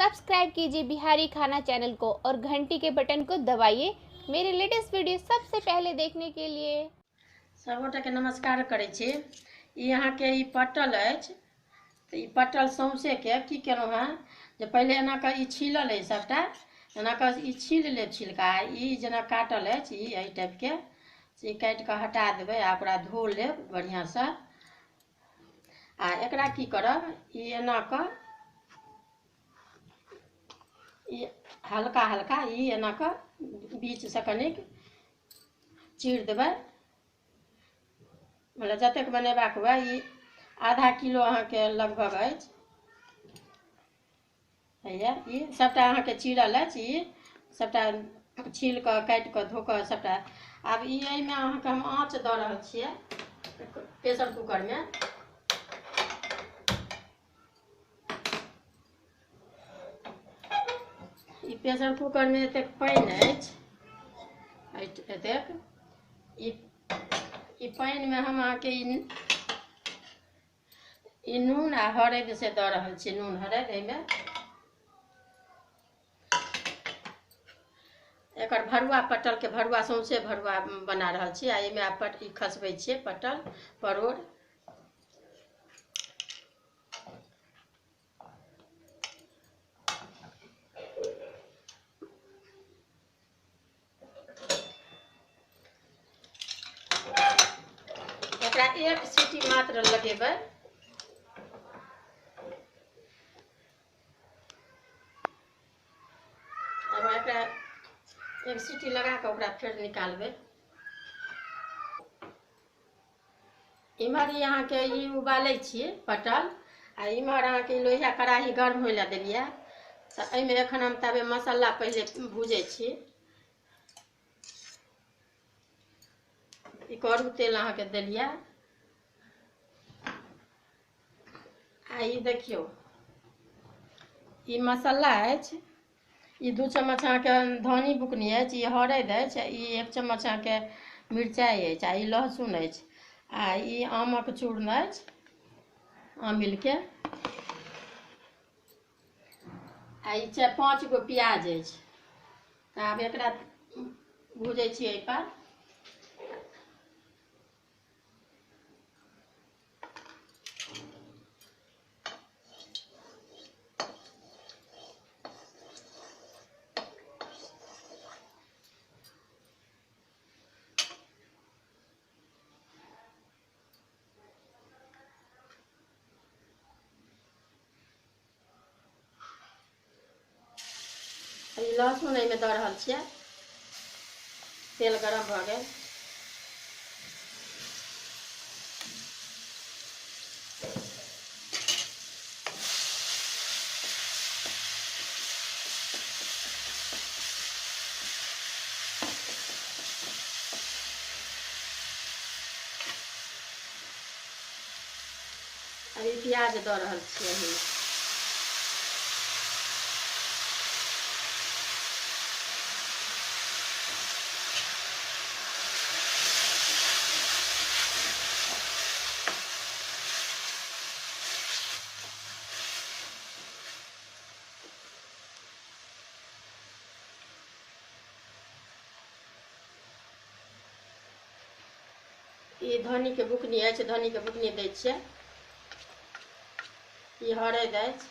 Subscribe कीजिए बिहारी खाना channel को और घंटी के बटन को दबाइए मेरे लेटेस्ट वीडियो सबसे पहले देखने के लिए। सबगोटा के नमस्कार करै छी। यहाँ के ई पटल अछि तो ई पटल सौंसे के की केलहुँ हेँ जे पहिले एना के ई छीलल अछि सबटा, एना के ई छील लेब छिलका। ई जेना काटल अछि ई एहि टाइप के से काटि के हटा देबै आ ओकरा धो लेब बढ़िया से। आ एकरा की करब, ई एना के ई हल्का हल्का ई एना के बीच से कनिक चीर देबै। मतलब जतेक बनेबाक हुए ई आधा किलो अहाँके लगभग अछि। हैया ई सबटा अहाँके चीरल अछि, ई सबटा छील कऽ काटि कऽ धो कऽ सबटा। आब ई एहिमे अहाँके हम आँच दऽ रहल छियै प्रेशर कुकरमे। ई प्रेशर कुकरमे एतेक पानि अछि, एतेक ई पानिमे हम अहाँके ई नून आ हरदि से दऽ रहल छी, नून हरदि एहिमे। एकर भरुआ, पटल के भरुआ सौंसे भरुआ बना रहल छी। आ एहिमे आब ई खसबै छियै पटल परोड़। एकरा एक सीटी मात्र लगेबै। अब एकरा एक सीटी लगा के ओकरा फिर निकालबै। इम्हर यहाँ के ई उबालै छियै पटल, आ इम्हर अहाँके लोहिया कढ़ाई गर्म होइ लए देलियै। तऽ एहिमे एखन हम ताबे मसाला पहिले भूजै छी। ई करू तेल अहाँके देलियै। आ ई देखियौ ई मसाला अछि, ई 2 चम्मच अहाँके धनी बुकनी अछि, ई हरदि अछि, ई 1 चम्मच अहाँके मिरचाइ अछि, आ ई लहसुन अछि, आ ई आमक चूर्ण अछि, आमिलके, आ ई 4-5 गो प्याज अछि। तऽ आब एकरा भूजै छियै एहिपर। ई लहसुन एहिमे दऽ रहल छियै। तेल गरम भऽ गेल। अभी प्याज दऽ रहल छियै एहिमे। ई धनी के बुकनी अछि, धनी के बुकनी दै छियै। ई हरदि अछि,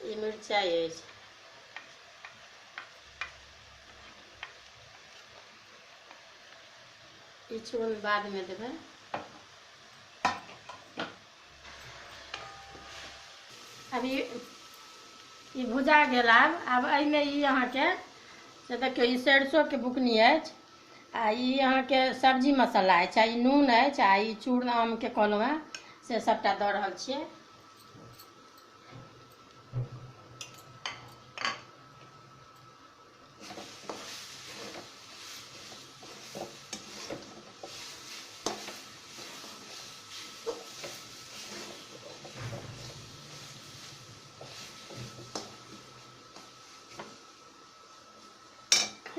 ई मिरचाइ अछि। ई चूर्ण बादमे देबै। अभी ई भुजा गेल। आब एहिमे ई अहाँके से देखियौ ई सरिसोके बुकनी अछि, आ ई अहाँके सब्जी मसाला अछि, आ ई नून अछि, आ ई चूर्ण आमके कहलहुँ हेँ से सबटा दऽ रहल छियै।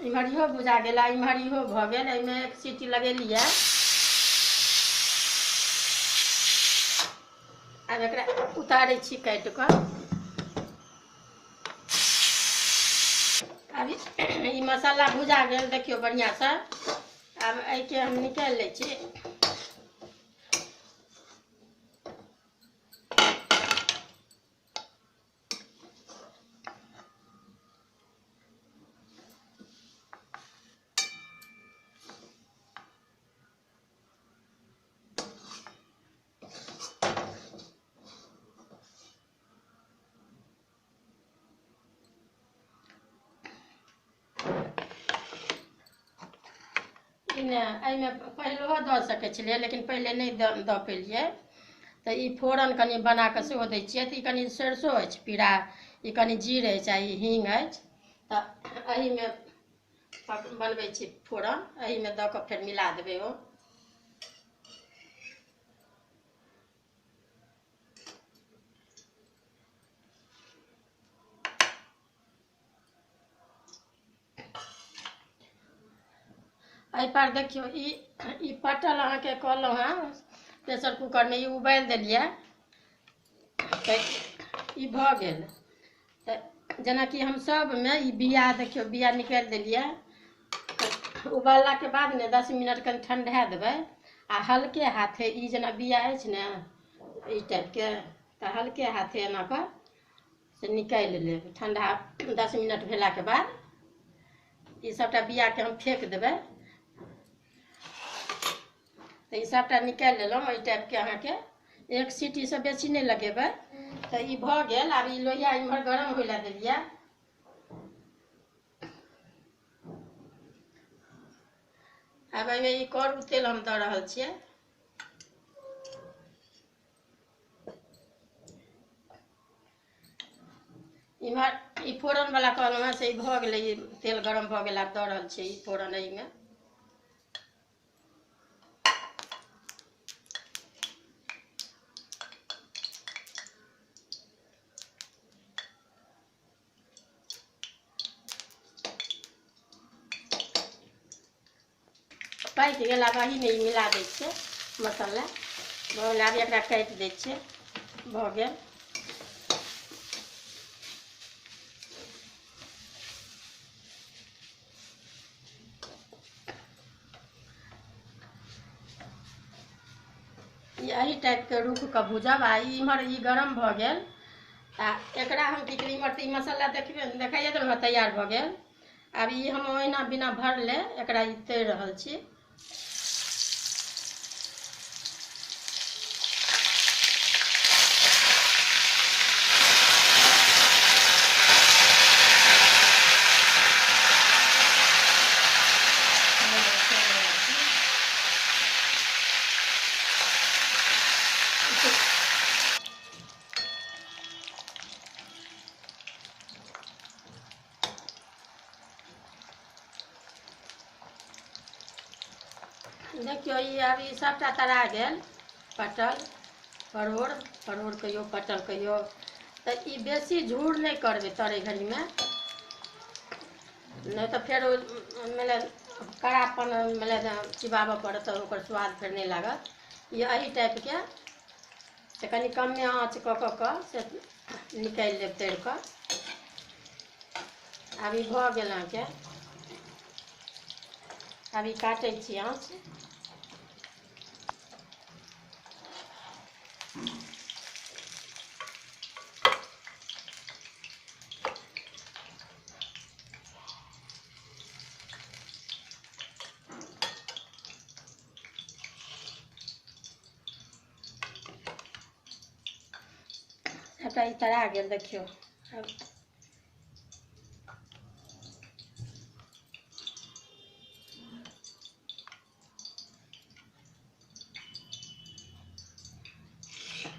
इम्हर इहो भुजा गेला, इम्हर इहो भऽ गेल। एहिमे 1 सीटी लगेलियै। आब एकरा उतारै छी काटि कऽ। अभी ई मसाला भुजा गेल देखियो बढ़िया से। आब एके हम निकालि लै छी। एहिमे पहिलो दऽ सकै छलियै, लेकिन पहिले नहीं दऽ पेलियै। तऽ ई फोरन कनि बना कऽ सेहो दै छियै। तऽ ई कनि सरिसो अछि पीरा, ई कनि जीर अछि आ ई हींग अछि। तऽ एहीमे बनबै छी फोरन, एहीमे दऽ कऽ फेर मिला देबै ओ। एहि पर देखियो ई पटल अहाँके कहलहुँ हेँ प्रेशर कुकरमे ई उबालि देलियै। तऽ ई भऽ गेल। तऽ जेनाकि हम सबमे ई बिया देखियो बिया निकालि देलियै। उबाललाके बाद ने 10 मिनट कनि ठंडा देबै। आ हल्के हाथे ई जेना बिया अछि ने ई टाइपके, तऽ हल्के हाथे एना कऽ से निकालि लेब। ठंडा 10 मिनट भेलाके बाद ई सबटा बियाके हम फेंक देबै। तऽ ई सबटा निकालि लेलहुँ। एहि टाइपके अहाँके 1 सीटीसँ बेसी नहीं लगेबै। तऽ ई भऽ गेल। आब ई लोहिया इम्हर गरम होइ लए देलियै। आब एहिमे ई करू तेल हम दऽ रहल छियै। इम्हर ई फोरन वाला कहलहुँ हेँ से ई भऽ गेलै। ई तेल गरम भऽ गेल। आब दऽ रहल छियै ई फोरन एहिमे। पाकि गेल। आब एहीमे ई मिला दै छियै मसाला। भऽ गेल। आब एकरा काटि दै छियै। भऽ गेल। यही टाइपके रुख कऽ भूजब। आ इम्हर ई गरम भऽ गेल। आ एकरा हम की करी, इम्हर तऽ ई मसाला देखाइए देलहुँ तैयार भऽ गेल। आब ई हम ओहिना बिना भरले एकरा ई तैर रहल छी। देखियो ई आब ई सबटा तरा गेल। पटल, परोड़ कहियो, पटल कहियो। तऽ ई बेसी झूर नहीं करबै तरै घड़ीमे, नहीं तऽ फेर माने कड़ापन माने चिबाबऽ पड़त तऽ ओकर स्वाद फेर नहीं लागत। ई एही टाइपके से कनि कमे आँच कऽ से निकालि लेब तैर कऽ। आब ई भऽ गेल अहाँके। आब ई काटै छी आँच। सबटा ई तरा गेल देखियो।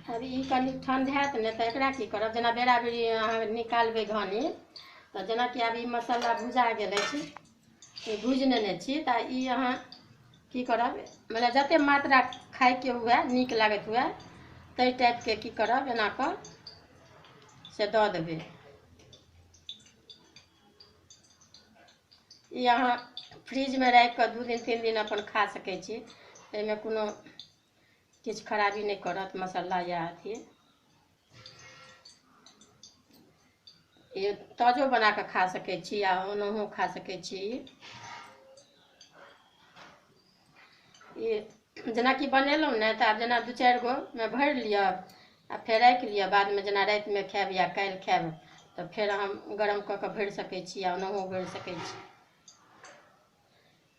अब ई कनि ठंडात ने तऽ एकरा की करब, जेना बेरा बेरी अहाँ निकालबै घानी, तऽ जेनाकि आब ई मसाला भुजा गेल अछि, ई भूजि लेने छी। तऽ ई अहाँ की करब, मतलब जतेक मात्रा खायके हुए, नीक लागैत हुए, ताहि टाइपके की करब, एना कऽ से दऽ देबै। ई अहाँ फ्रिजमे राखि कऽ 2 दिन 3 दिन अपन खा सकै छी। एहिमे कोनो किछु खराबी नहीं करत मसाला या अथी। ये ताजो बना कऽ खा सकै छी आ ओनाहो खा सकै छी। ये जेनाकि बनेलहुँ ने तऽ आब जेना 2-4 गोमे भरि लिअ आ फेर राखि लिअ, बादमे जेना रातिमे खायब या काल्हि खायब तऽ फेर अहाँ गरम कऽ कऽ भरि सकै छी आ ओनाहो भरि सकै छी।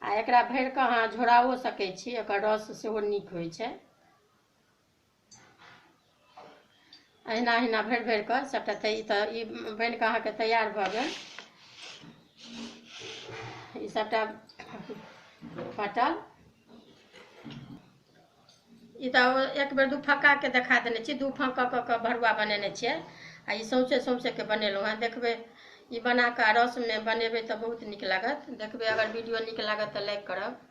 आ एकरा भरि कऽ अहाँ झोराओ सकै छी, एकर रस सेहो नीक होइ छै। अहिना अहिना भरि भरि कऽ सभटा तऽ ई बनि कऽ अहाँके तैयार भऽ गेल। ई सभटा पटल ई तऽ एक बेर 2 फक्काके देखा देने छी, 2 फक्का कऽ कऽ भरुआ बनेने छियै आ ई सौँसेके बनेलहुँ हेँ। देखबै ई बना कऽ रसमे बनेबै तऽ बहुत नीक लागत। देखबै अगर वीडियो नीक लागत तऽ लाइक करब।